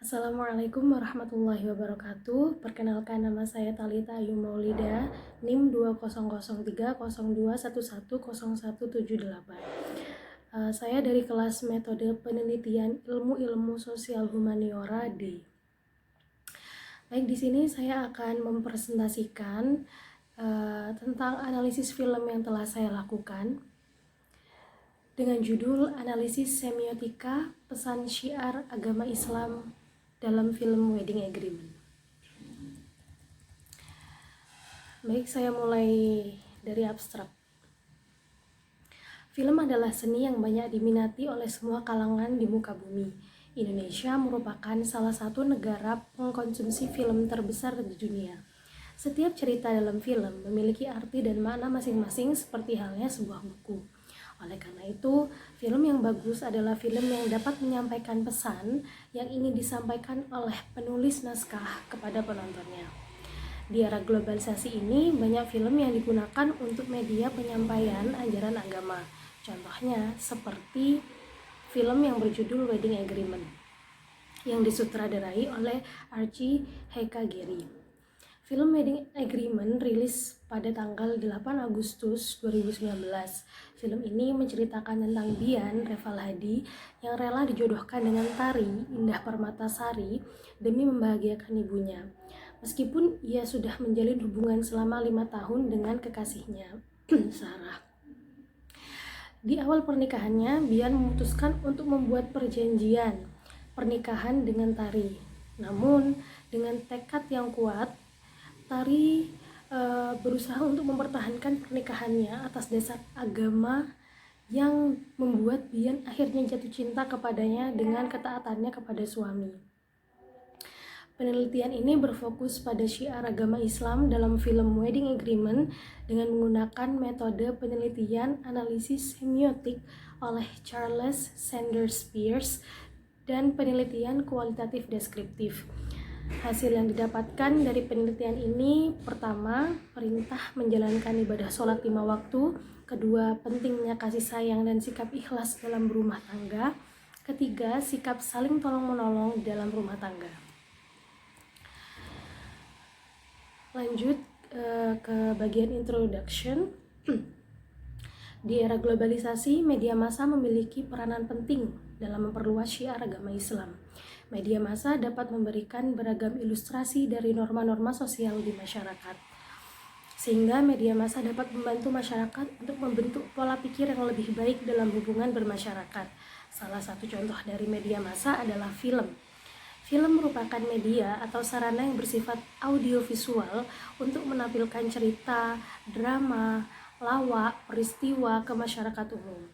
Assalamualaikum warahmatullahi wabarakatuh. Perkenalkan, nama saya Talita Ayu Maulida, NIM 20030211010178. Saya dari kelas metode penelitian ilmu-ilmu sosial humaniora D. Baik, di sini saya akan mempresentasikan tentang analisis film yang telah saya lakukan dengan judul Analisis Semiotika Pesan Syiar Agama Islam dalam film Wedding Agreement. Baik, saya mulai dari abstrak. Film adalah seni yang banyak diminati oleh semua kalangan di muka bumi. Indonesia merupakan salah satu negara pengkonsumsi film terbesar di dunia. Setiap cerita dalam film memiliki arti dan makna masing-masing seperti halnya sebuah buku. Oleh karena itu, film yang bagus adalah film yang dapat menyampaikan pesan yang ingin disampaikan oleh penulis naskah kepada penontonnya. Di era globalisasi ini, banyak film yang digunakan untuk media penyampaian ajaran agama. Contohnya seperti film yang berjudul Wedding Agreement yang disutradarai oleh Archie Hekagiri. Film Wedding Agreement rilis pada tanggal 8 Agustus 2019. Film ini menceritakan tentang Bian Reval Hadi yang rela dijodohkan dengan Tari Indah Permatasari demi membahagiakan ibunya. Meskipun ia sudah menjalin hubungan selama 5 tahun dengan kekasihnya, Sarah. Di awal pernikahannya, Bian memutuskan untuk membuat perjanjian pernikahan dengan Tari. Namun, dengan tekad yang kuat, Tari berusaha untuk mempertahankan pernikahannya atas dasar agama yang membuat Bian akhirnya jatuh cinta kepadanya dengan ketaatannya kepada suami. Penelitian ini berfokus pada syiar agama Islam dalam film Wedding Agreement dengan menggunakan metode penelitian analisis semiotik oleh Charles Sanders Peirce dan penelitian kualitatif deskriptif. Hasil yang didapatkan dari penelitian ini, pertama, perintah menjalankan ibadah sholat 5 waktu, kedua, pentingnya kasih sayang dan sikap ikhlas dalam berumah tangga, ketiga, sikap saling tolong-menolong dalam rumah tangga. Lanjut ke bagian introduction. Di era globalisasi, media massa memiliki peranan penting dalam memperluas syiar agama Islam. Media massa dapat memberikan beragam ilustrasi dari norma-norma sosial di masyarakat, sehingga media massa dapat membantu masyarakat untuk membentuk pola pikir yang lebih baik dalam hubungan bermasyarakat. Salah satu contoh dari media massa adalah film. Film merupakan media atau sarana yang bersifat audiovisual untuk menampilkan cerita, drama, lawak, peristiwa ke masyarakat umum.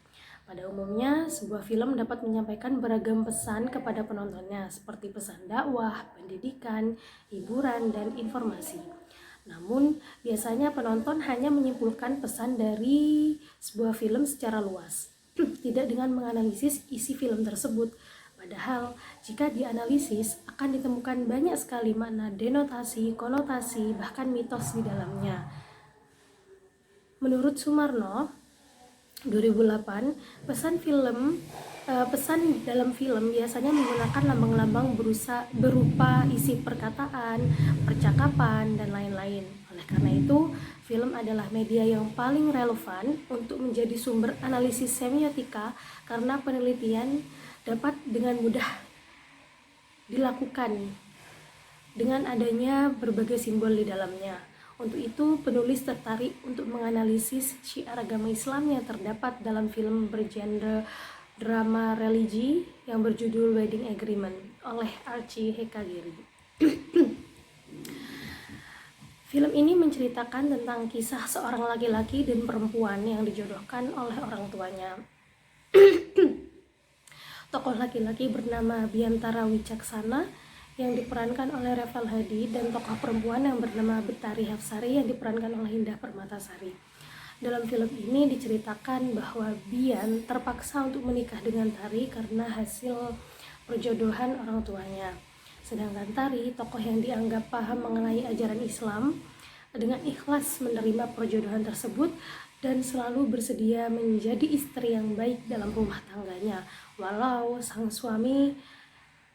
Pada umumnya, sebuah film dapat menyampaikan beragam pesan kepada penontonnya, seperti pesan dakwah, pendidikan, hiburan, dan informasi. Namun, biasanya penonton hanya menyimpulkan pesan dari sebuah film secara luas, tidak dengan menganalisis isi film tersebut. Padahal, jika dianalisis, akan ditemukan banyak sekali makna denotasi, konotasi, bahkan mitos di dalamnya. Menurut Sumarno, 2008, pesan dalam film biasanya menggunakan lambang-lambang berupa isi perkataan, percakapan, dan lain-lain. Oleh karena itu, film adalah media yang paling relevan untuk menjadi sumber analisis semiotika karena penelitian dapat dengan mudah dilakukan dengan adanya berbagai simbol di dalamnya. Untuk itu, penulis tertarik untuk menganalisis syiar agama Islam yang terdapat dalam film bergenre drama religi yang berjudul Wedding Agreement oleh Archie Hekagiri. Film ini menceritakan tentang kisah seorang laki-laki dan perempuan yang dijodohkan oleh orang tuanya. Tokoh laki-laki bernama Biantara Wicaksana yang diperankan oleh Reval Hadi dan tokoh perempuan yang bernama Betari Hafsari yang diperankan oleh Indah Permatasari. Dalam film ini diceritakan bahwa Bian terpaksa untuk menikah dengan Tari karena hasil perjodohan orang tuanya. Sedangkan Tari, tokoh yang dianggap paham mengenai ajaran Islam, dengan ikhlas menerima perjodohan tersebut dan selalu bersedia menjadi istri yang baik dalam rumah tangganya, walau sang suami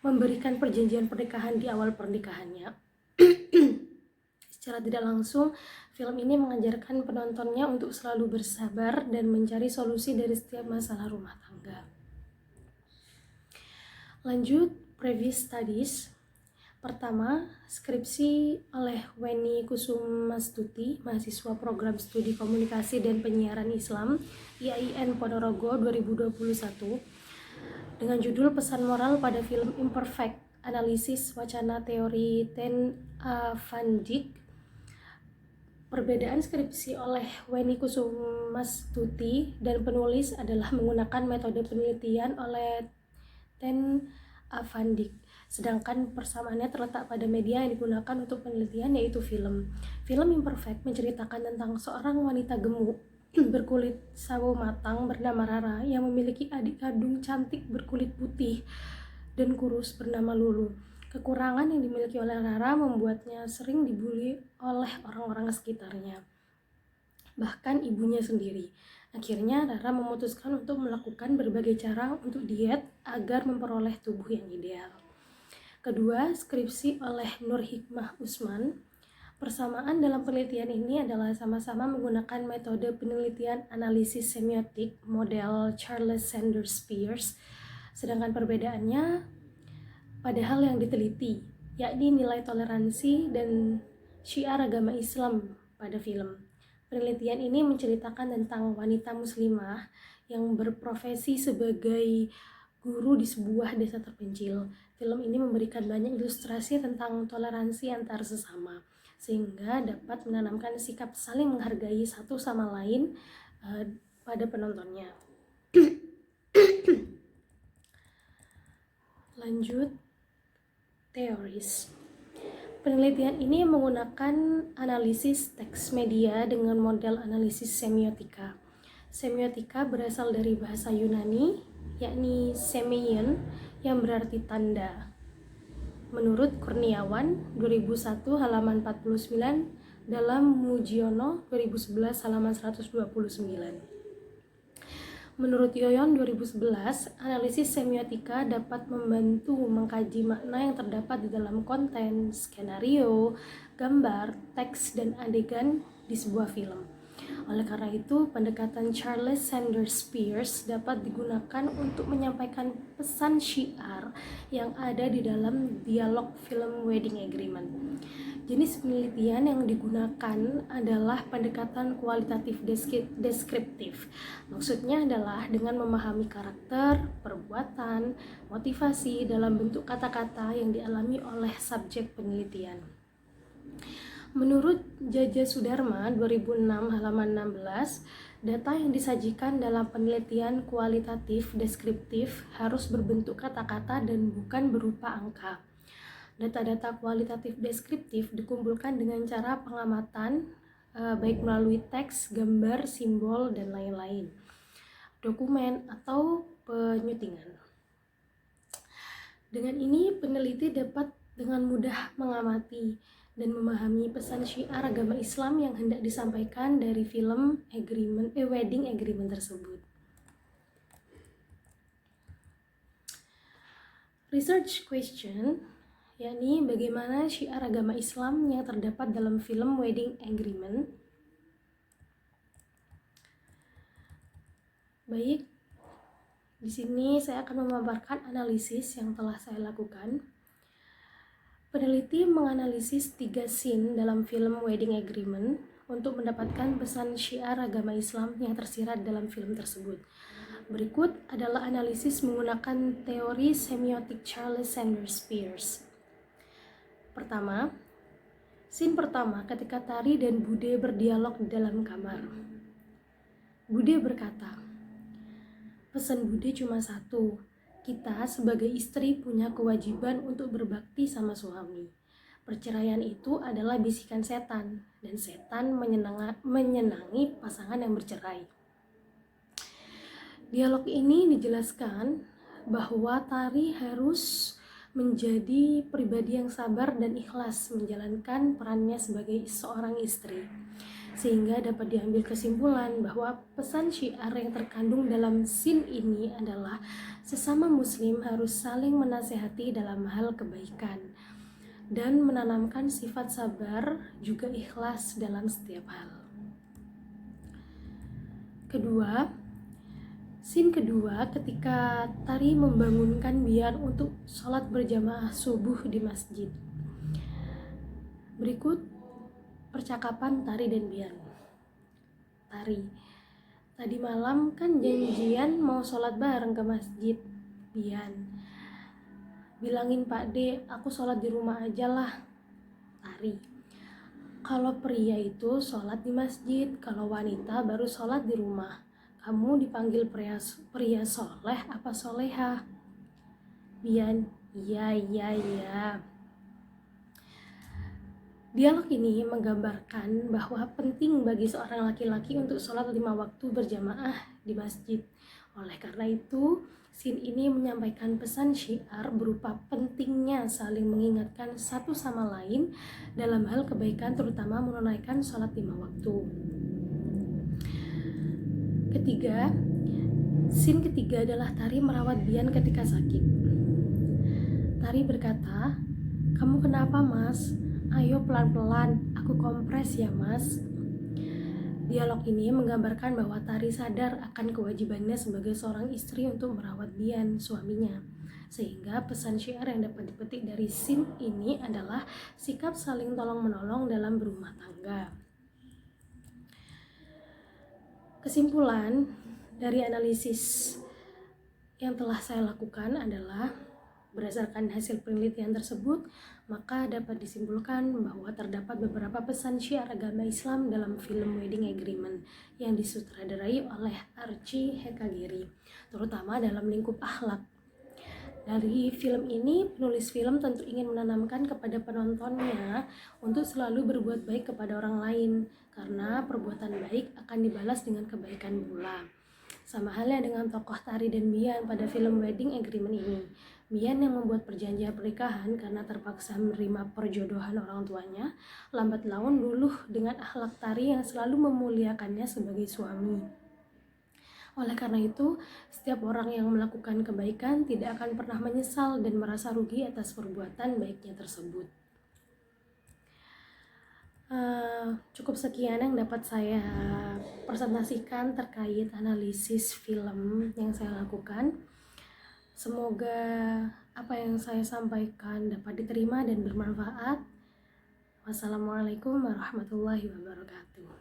memberikan perjanjian pernikahan di awal pernikahannya. Secara tidak langsung, film ini mengajarkan penontonnya untuk selalu bersabar dan mencari solusi dari setiap masalah rumah tangga. Lanjut, previous studies. Pertama, skripsi oleh Weni Kusumastuti, mahasiswa program studi komunikasi dan penyiaran Islam, IAIN Ponorogo 2021, dengan judul Pesan Moral pada Film Imperfect, Analisis Wacana Teori Ten Van Dijk. Perbedaan skripsi oleh Weni Kusumastuti dan penulis adalah menggunakan metode penelitian oleh Ten Van Dijk, sedangkan persamaannya terletak pada media yang digunakan untuk penelitian, yaitu film. Film Imperfect menceritakan tentang seorang wanita gemuk berkulit sawo matang bernama Rara yang memiliki adik kandung cantik berkulit putih dan kurus bernama Lulu. Kekurangan yang dimiliki oleh Rara membuatnya sering dibully oleh orang-orang sekitarnya, bahkan ibunya sendiri. Akhirnya Rara memutuskan untuk melakukan berbagai cara untuk diet agar memperoleh tubuh yang ideal. Kedua, skripsi oleh Nur Hikmah Usman. Persamaan dalam penelitian ini adalah sama-sama menggunakan metode penelitian analisis semiotik model Charles Sanders Peirce, sedangkan perbedaannya pada hal yang diteliti, yakni nilai toleransi dan syiar agama Islam pada film. Penelitian ini menceritakan tentang wanita muslimah yang berprofesi sebagai guru di sebuah desa terpencil. Film ini memberikan banyak ilustrasi tentang toleransi antar sesama, sehingga dapat menanamkan sikap saling menghargai satu sama lain pada penontonnya. Lanjut, teoris. Penelitian ini menggunakan analisis teks media dengan model analisis semiotika. Semiotika berasal dari bahasa Yunani, yakni semeion, yang berarti tanda. Menurut Kurniawan 2001 halaman 49, dalam Mujiono 2011 halaman 129. Menurut Yoyon 2011, analisis semiotika dapat membantu mengkaji makna yang terdapat di dalam konten, skenario, gambar, teks, dan adegan di sebuah film. Oleh karena itu, pendekatan Charles Sanders Peirce dapat digunakan untuk menyampaikan pesan syiar yang ada di dalam dialog film Wedding Agreement. Jenis penelitian yang digunakan adalah pendekatan kualitatif deskriptif. Maksudnya adalah dengan memahami karakter, perbuatan, motivasi dalam bentuk kata-kata yang dialami oleh subjek penelitian. Menurut Jaja Sudarma 2006 halaman 16, data yang disajikan dalam penelitian kualitatif deskriptif harus berbentuk kata-kata dan bukan berupa angka. Data-data kualitatif deskriptif dikumpulkan dengan cara pengamatan, baik melalui teks, gambar, simbol, dan lain-lain, dokumen, atau penyutingan. Dengan ini, peneliti dapat dengan mudah mengamati dan memahami pesan syiar agama Islam yang hendak disampaikan dari film Wedding Agreement tersebut. Research question, yakni bagaimana syiar agama Islam yang terdapat dalam film Wedding Agreement. Baik, di sini saya akan memaparkan analisis yang telah saya lakukan. Peneliti menganalisis 3 scene dalam film Wedding Agreement untuk mendapatkan pesan syiar agama Islam yang tersirat dalam film tersebut. Berikut adalah analisis menggunakan teori semiotik Charles Sanders Peirce. Pertama, scene pertama ketika Tari dan Bude berdialog di dalam kamar. Bude berkata, "Pesan Bude cuma satu, kita sebagai istri punya kewajiban untuk berbakti sama suami. Perceraian itu adalah bisikan setan, dan setan menyenangi pasangan yang bercerai." Dialog ini dijelaskan bahwa Tari harus menjadi pribadi yang sabar dan ikhlas menjalankan perannya sebagai seorang istri. sehingga dapat diambil kesimpulan bahwa pesan syiar yang terkandung dalam scene ini adalah sesama muslim harus saling menasehati dalam hal kebaikan dan menanamkan sifat sabar juga ikhlas dalam setiap hal. Scene kedua ketika Tari membangunkan Bian untuk sholat berjamaah subuh di masjid. Berikut percakapan Tari dan Bian. Tari, tadi malam kan janjian mau sholat bareng ke masjid. Bian, bilangin Pak D, aku sholat di rumah aja lah. Tari, kalau pria itu sholat di masjid, kalau wanita baru sholat di rumah. Kamu dipanggil pria soleh apa soleha? Bian, iya. Dialog ini menggambarkan bahwa penting bagi seorang laki-laki untuk sholat 5 waktu berjamaah di masjid. Oleh karena itu, scene ini menyampaikan pesan syiar berupa pentingnya saling mengingatkan satu sama lain dalam hal kebaikan, terutama menunaikan sholat 5 waktu. Scene ketiga adalah Tari merawat Bian ketika sakit. Tari berkata, "Kamu kenapa, Mas? Ayo pelan-pelan, aku kompres ya, Mas." Dialog ini menggambarkan bahwa Tari sadar akan kewajibannya sebagai seorang istri untuk merawat Bian, suaminya. Sehingga pesan syiar yang dapat dipetik dari scene ini adalah sikap saling tolong-menolong dalam berumah tangga. Kesimpulan dari analisis yang telah saya lakukan adalah berdasarkan hasil penelitian tersebut, maka dapat disimpulkan bahwa terdapat beberapa pesan syiar agama Islam dalam film Wedding Agreement yang disutradarai oleh Archie Hekagiri, terutama dalam lingkup akhlak. Dari film ini, penulis film tentu ingin menanamkan kepada penontonnya untuk selalu berbuat baik kepada orang lain, karena perbuatan baik akan dibalas dengan kebaikan pula. Sama halnya dengan tokoh Tari dan Bian pada film Wedding Agreement ini. Bian yang membuat perjanjian pernikahan karena terpaksa menerima perjodohan orang tuanya, lambat laun luluh dengan akhlak Tari yang selalu memuliakannya sebagai suami. Oleh karena itu, setiap orang yang melakukan kebaikan tidak akan pernah menyesal dan merasa rugi atas perbuatan baiknya tersebut. Cukup sekian yang dapat saya presentasikan terkait analisis film yang saya lakukan. Semoga apa yang saya sampaikan dapat diterima dan bermanfaat. Wassalamualaikum warahmatullahi wabarakatuh.